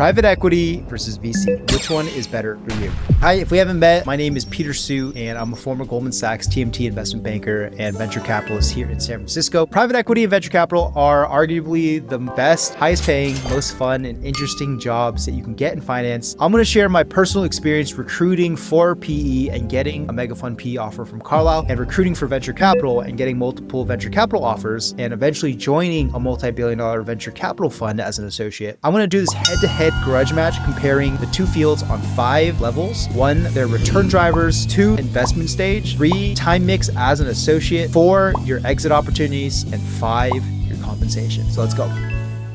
Private equity versus VC. Which one is better for you? Hi, if we haven't met, my name is Peter Su, and I'm a former Goldman Sachs TMT investment banker and venture capitalist here in San Francisco. Private equity and venture capital are arguably the best, highest paying, most fun and interesting jobs that you can get in finance. I'm going to share my personal experience recruiting for PE and getting a mega fund PE offer from Carlyle, and recruiting for venture capital and getting multiple venture capital offers, and eventually joining a multi-billion-dollar venture capital fund as an associate. I'm going to do this head-to-head grudge match comparing the two fields on 5 levels. 1, their return drivers. 2, investment stage. 3, time mix as an associate. 4, your exit opportunities. And 5, your compensation. So let's go.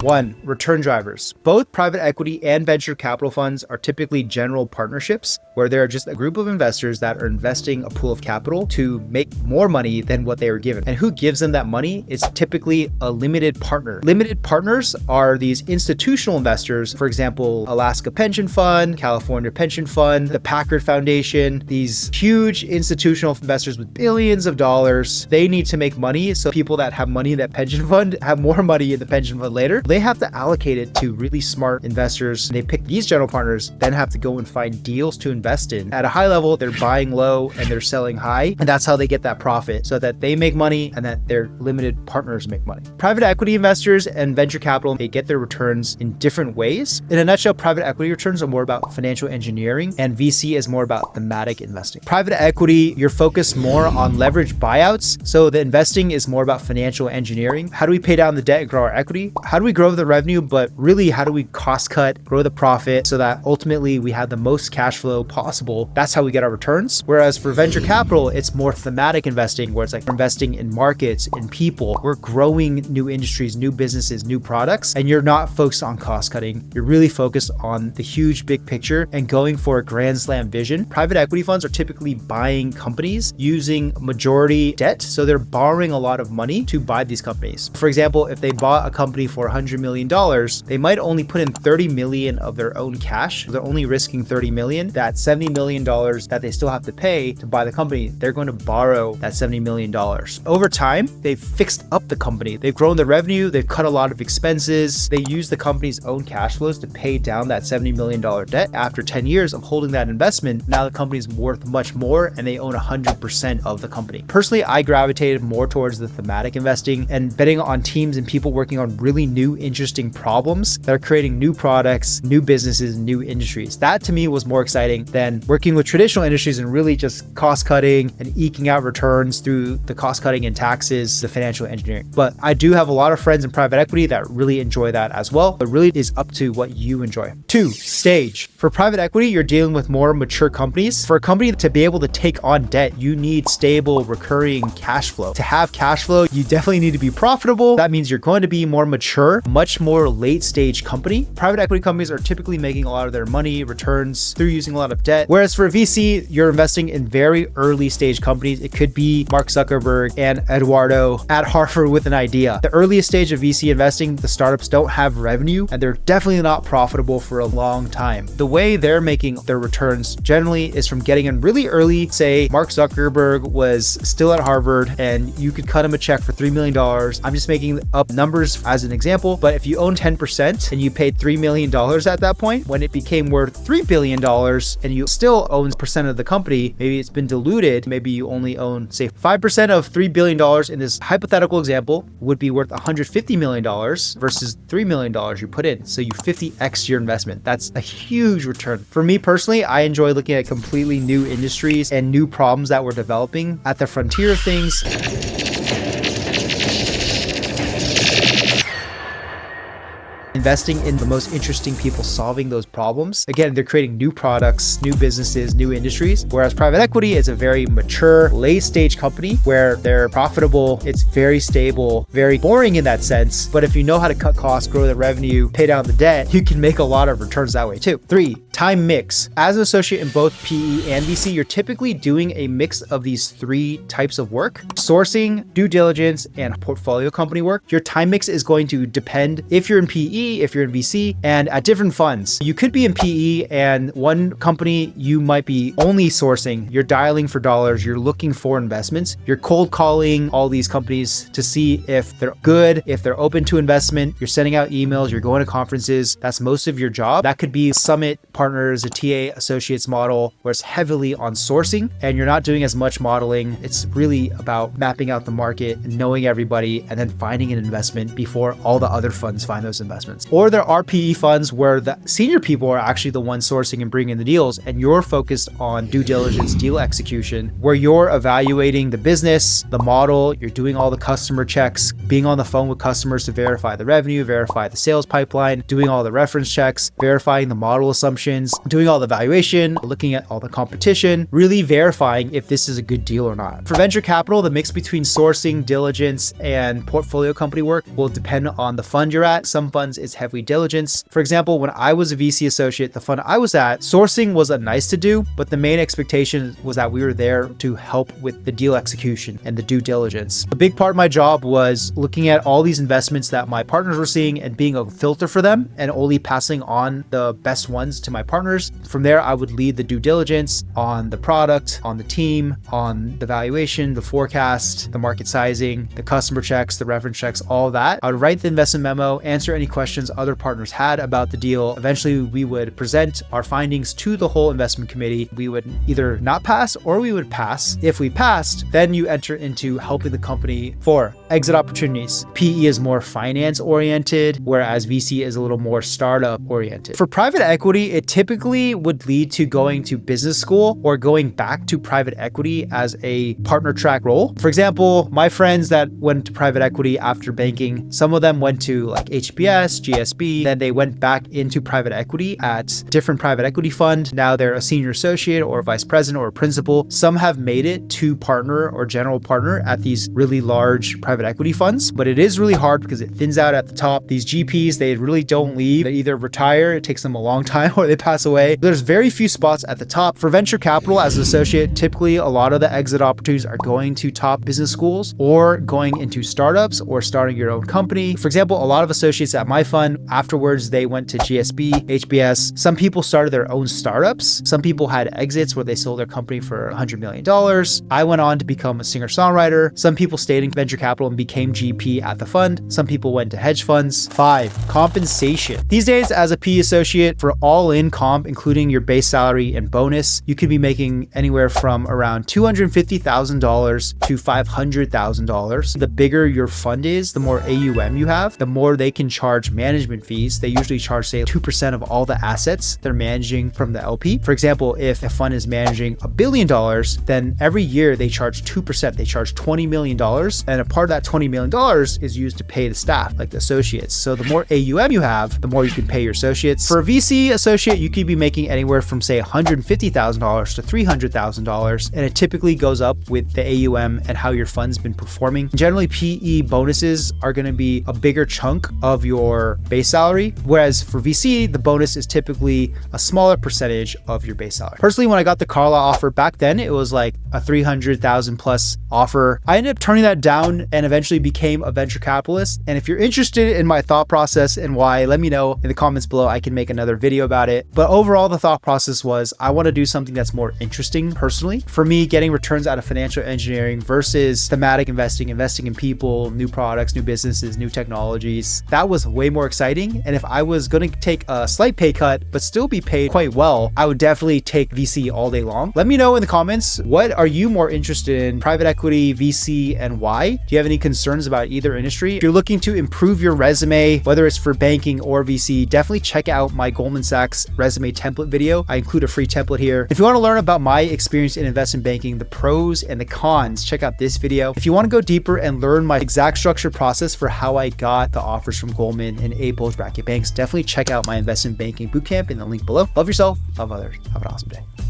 1, return drivers. Both private equity and venture capital funds are typically general partnerships where there are just a group of investors that are investing a pool of capital to make more money than what they were given. And who gives them that money is typically a limited partner. Limited partners are these institutional investors, for example, Alaska Pension Fund, California Pension Fund, the Packard Foundation, these huge institutional investors with billions of dollars. They need to make money, so people that have money in that pension fund have more money in the pension fund later. They have to allocate it to really smart investors. They pick these general partners, then have to go and find deals to invest in. At a high level, they're buying low and they're selling high. And that's how they get that profit, so that they make money and that their limited partners make money. Private equity investors and venture capital, they get their returns in different ways. In a nutshell, private equity returns are more about financial engineering and VC is more about thematic investing. Private equity, you're focused more on leverage buyouts. So the investing is more about financial engineering. How do we pay down the debt and grow our equity? How do we grow the revenue, but really how do we cost cut, grow the profit so that ultimately we have the most cash flow possible? That's how we get our returns. Whereas for venture capital, it's more thematic investing, where it's like we're investing in markets, in people. We're growing new industries, new businesses, new products, and you're not focused on cost cutting. You're really focused on the huge big picture and going for a grand slam vision. Private equity funds are typically buying companies using majority debt. So they're borrowing a lot of money to buy these companies. For example, if they bought a company for $100 million, they might only put in 30 million of their own cash. They're only risking 30 million. That $70 million that they still have to pay to buy the company, they're going to borrow that $70 million. Over time, they've fixed up the company. They've grown the revenue. They've cut a lot of expenses. They use the company's own cash flows to pay down that $70 million debt. After 10 years of holding that investment, now the company's worth much more and they own 100% of the company. Personally, I gravitated more towards the thematic investing and betting on teams and people working on really new, interesting problems that are creating new products, new businesses, new industries. That to me was more exciting than working with traditional industries and really just cost cutting and eking out returns through the cost cutting and taxes, the financial engineering. But I do have a lot of friends in private equity that really enjoy that as well. It really is up to what you enjoy. 2, stage. For private equity, you're dealing with more mature companies. For a company to be able to take on debt, you need stable, recurring cash flow. To have cash flow, you definitely need to be profitable. That means you're going to be more mature, much more late stage company. Private equity companies are typically making a lot of their money, returns through using a lot of debt. Whereas for VC, you're investing in very early stage companies. It could be Mark Zuckerberg and Eduardo at Harvard with an idea. The earliest stage of VC investing, the startups don't have revenue and they're definitely not profitable for a long time. The way they're making their returns generally is from getting in really early. Say Mark Zuckerberg was still at Harvard and you could cut him a check for $3 million. I'm just making up numbers as an example, but if you own 10% and you paid $3 million at that point, when it became worth $3 billion and you still own percent of the company, maybe it's been diluted. Maybe you only own, say, 5% of $3 billion in this hypothetical example would be worth $150 million versus $3 million you put in. So you 50x your investment. That's a huge return. For me personally, I enjoy looking at completely new industries and new problems that we're developing at the frontier of things. Investing in the most interesting people solving those problems. Again, they're creating new products, new businesses, new industries. Whereas private equity is a very mature, late stage company where they're profitable. It's very stable, very boring in that sense. But if you know how to cut costs, grow the revenue, pay down the debt, you can make a lot of returns that way too. 3, time mix. As an associate in both PE and VC, you're typically doing a mix of these 3 types of work: sourcing, due diligence, and portfolio company work. Your time mix is going to depend. If you're in PE, PE if you're in VC, and at different funds. You could be in PE, and one company you might be only sourcing, you're dialing for dollars, you're looking for investments, you're cold calling all these companies to see if they're good, if they're open to investment, you're sending out emails, you're going to conferences. That's most of your job. That could be Summit Partners, a TA associates model where it's heavily on sourcing and you're not doing as much modeling. It's really about mapping out the market and knowing everybody and then finding an investment before all the other funds find those investments. Or there are PE funds where the senior people are actually the ones sourcing and bringing in the deals, and you're focused on due diligence, deal execution, where you're evaluating the business, the model, you're doing all the customer checks, being on the phone with customers to verify the revenue, verify the sales pipeline, doing all the reference checks, verifying the model assumptions, doing all the valuation, looking at all the competition, really verifying if this is a good deal or not. For venture capital, the mix between sourcing, diligence, and portfolio company work will depend on the fund you're at. Some funds it's heavy diligence. For example, when I was a VC associate, the fund I was at, sourcing was a nice to do, but the main expectation was that we were there to help with the deal execution and the due diligence. A big part of my job was looking at all these investments that my partners were seeing and being a filter for them and only passing on the best ones to my partners. From there, I would lead the due diligence on the product, on the team, on the valuation, the forecast, the market sizing, the customer checks, the reference checks, all that. I would write the investment memo, answer any questions other partners had about the deal. Eventually, we would present our findings to the whole investment committee. We would either not pass or we would pass. If we passed, then you enter into helping the company for exit opportunities. PE is more finance oriented, whereas VC is a little more startup oriented. For private equity, it typically would lead to going to business school or going back to private equity as a partner track role. For example, my friends that went to private equity after banking, some of them went to like HBS, GSB, then they went back into private equity at different private equity fund. Now they're a senior associate or a vice president or a principal. Some have made it to partner or general partner at these really large private equity funds, but it is really hard because it thins out at the top. These GPs, they really don't leave. They either retire, it takes them a long time, or they pass away. There's very few spots at the top. For venture capital as an associate, typically a lot of the exit opportunities are going to top business schools or going into startups or starting your own company. For example, a lot of associates at my fund, afterwards they went to GSB, HBS. Some people started their own startups. Some people had exits where they sold their company for $100 million. I went on to become a singer-songwriter. Some people stayed in venture capital and became GP at the fund. Some people went to hedge funds. 5, compensation. These days, as a PE associate, for all-in comp, including your base salary and bonus, you could be making anywhere from around $250,000 to $500,000. The bigger your fund is, the more AUM you have, the more they can charge management fees. They usually charge, say, 2% of all the assets they're managing from the LP. For example, if a fund is managing $1 billion, then every year they charge 2%. They charge $20 million, and a part of that $20 million is used to pay the staff, like the associates. So the more AUM you have, the more you can pay your associates. For a VC associate, you could be making anywhere from, say, $150,000 to $300,000, and it typically goes up with the AUM and how your fund's been performing. Generally, PE bonuses are going to be a bigger chunk of your base salary, whereas for VC, the bonus is typically a smaller percentage of your base salary. Personally, when I got the Carlyle offer back then, it was like a $300,000 plus offer. I ended up turning that down and eventually became a venture capitalist. And if you're interested in my thought process and why, let me know in the comments below. I can make another video about it. But overall, the thought process was I want to do something that's more interesting personally. For me, getting returns out of financial engineering versus thematic investing in people, new products, new businesses, new technologies, that was way more exciting. And if I was going to take a slight pay cut, but still be paid quite well, I would definitely take VC all day long. Let me know in the comments, what are you more interested in, private equity, VC, and why? Do you have any concerns about either industry? If you're looking to improve your resume, whether it's for banking or VC, definitely check out my Goldman Sachs resume template video. I include a free template here. If you want to learn about my experience in investment banking, the pros and the cons, check out this video. If you want to go deeper and learn my exact structure process for how I got the offers from Goldman and 8 bulge bracket banks, definitely check out my investment banking bootcamp in the link below. Love yourself, love others. Have an awesome day.